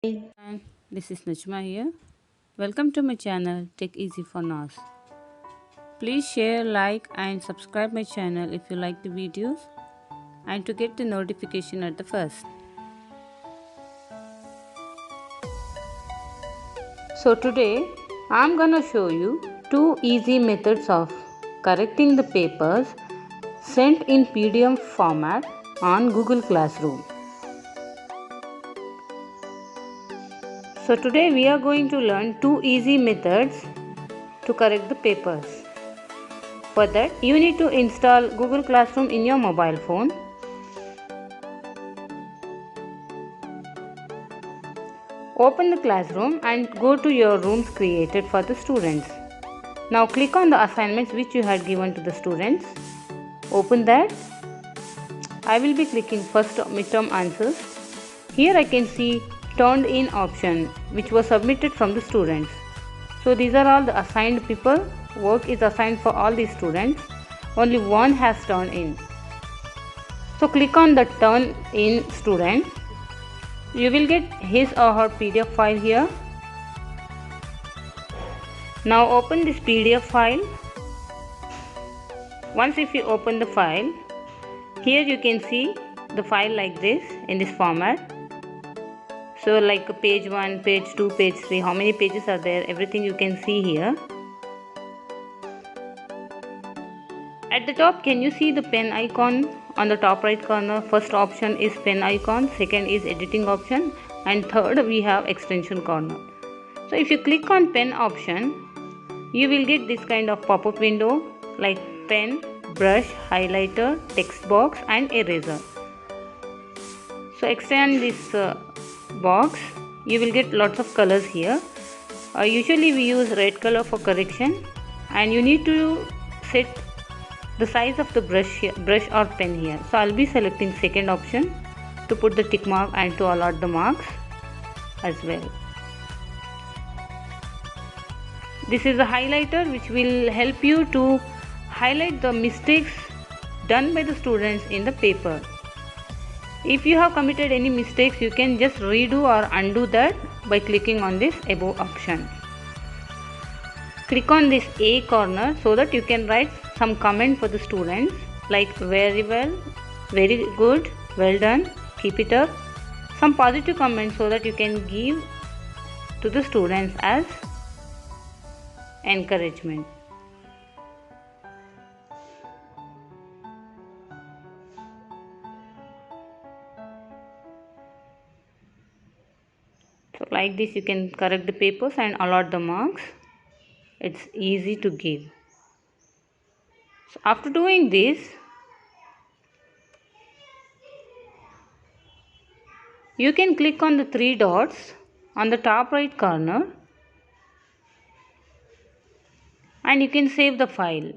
And this is Najma here. Welcome to my channel Take Easy for Nas. Please share, like and subscribe my channel if you like the videos and to get the notification at the first. So today I'm gonna show you two easy methods of correcting the papers sent in PDF format on Google Classroom. So today we are going to learn two easy methods to correct the papers. For that, you need to install Google Classroom in your mobile phone. Open the classroom and go to your rooms created for the students. Now click on the assignments which you had given to the students. Open that. I will be clicking first midterm answers. Here I can see turned in option which was submitted from the students. So these are all the assigned people. Work is assigned for all these students. Only one has turned in. So click on the turn in student. You will get his or her PDF file here. Now open this PDF file. Once if you open the file, here you can see the file like this in this format. So like page 1, page 2, page 3, how many pages are there, everything you can see here. At the top, can you see the pen icon on the top right corner? First option is pen icon, second is editing option, and third we have extension corner. So if you click on pen option, you will get this kind of pop-up window like pen, brush, highlighter, text box and eraser. So extend this box, you will get lots of colors here. Usually we use red color for correction, and you need to set the size of the brush or pen here. So I'll be selecting second option to put the tick mark and to allot the marks as well. This is a highlighter which will help you to highlight the mistakes done by the students in the paper. If you have committed any mistakes, you can just redo or undo that by clicking on this above option. Click on this A corner so that you can write some comment for the students like very well, very good, well done, keep it up. Some positive comments so that you can give to the students as encouragement. So like this you can correct the papers and allot the marks. It's easy to give. So after doing this, you can click on the three dots on the top right corner and you can save the file.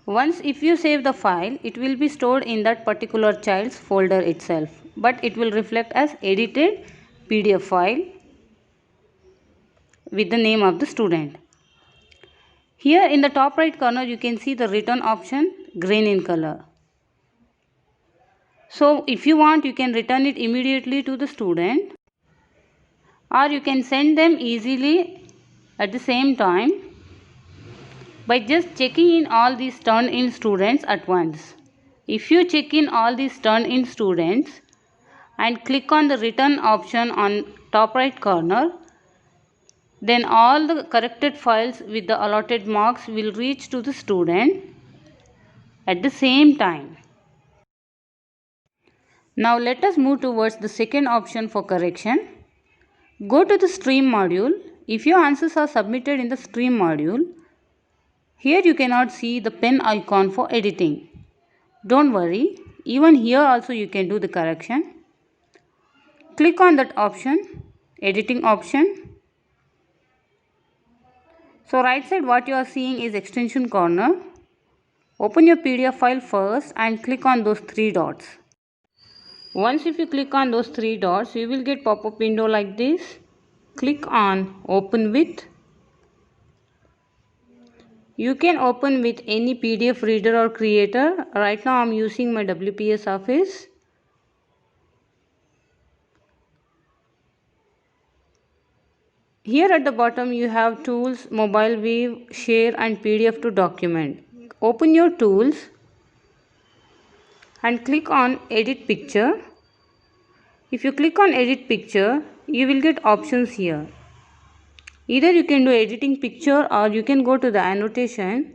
Once if you save the file, it will be stored in that particular child's folder itself, but it will reflect as edited PDF file with the name of the student. Here in the top right corner you can see the return option green in color. So if you want, you can return it immediately to the student, or you can send them easily at the same time by just checking in all these turn in students at once. If you check in all these turn in students and click on the return option on top right corner, then all the corrected files with the allotted marks will reach to the student at the same time. Now let us move towards the second option for correction. Go to the stream module. If your answers are submitted in the stream module, here you cannot see the pen icon for editing. Don't worry, even here also you can do the correction. Click on that option, editing option. So right side what you are seeing is extension corner. Open your PDF file first and click on those three dots. Once if you click on those three dots, you will get pop-up window like this. Click on open with. You can open with any PDF reader or creator. Right now I am using my WPS Office. Here at the bottom you have tools, mobile view, share and PDF to document. Open your tools and click on edit picture. If you click on edit picture, you will get options here. Either you can do editing picture or you can go to the annotation.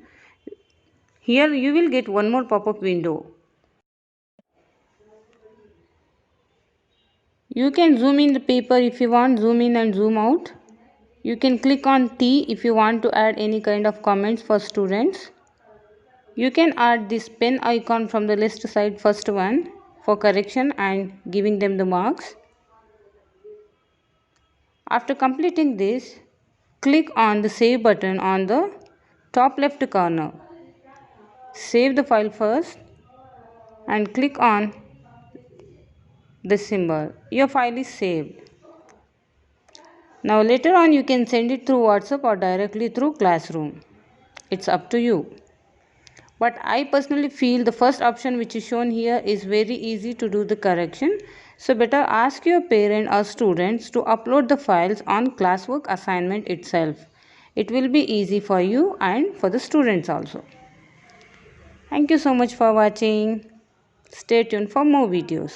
Here you will get one more pop-up window. You can zoom in the paper if you want, zoom in and zoom out. You can click on T if you want to add any kind of comments for students. You can add this pen icon from the left side, first one, for correction and giving them the marks. After completing this, click on the save button on the top left corner. Save the file first and click on the symbol. Your file is saved. Now later on you can send it through WhatsApp or directly through Classroom. It's up to you. But I personally feel the first option which is shown here is very easy to do the correction. So better ask your parent or students to upload the files on classwork assignment itself. It will be easy for you and for the students also. Thank you so much for watching. Stay tuned for more videos.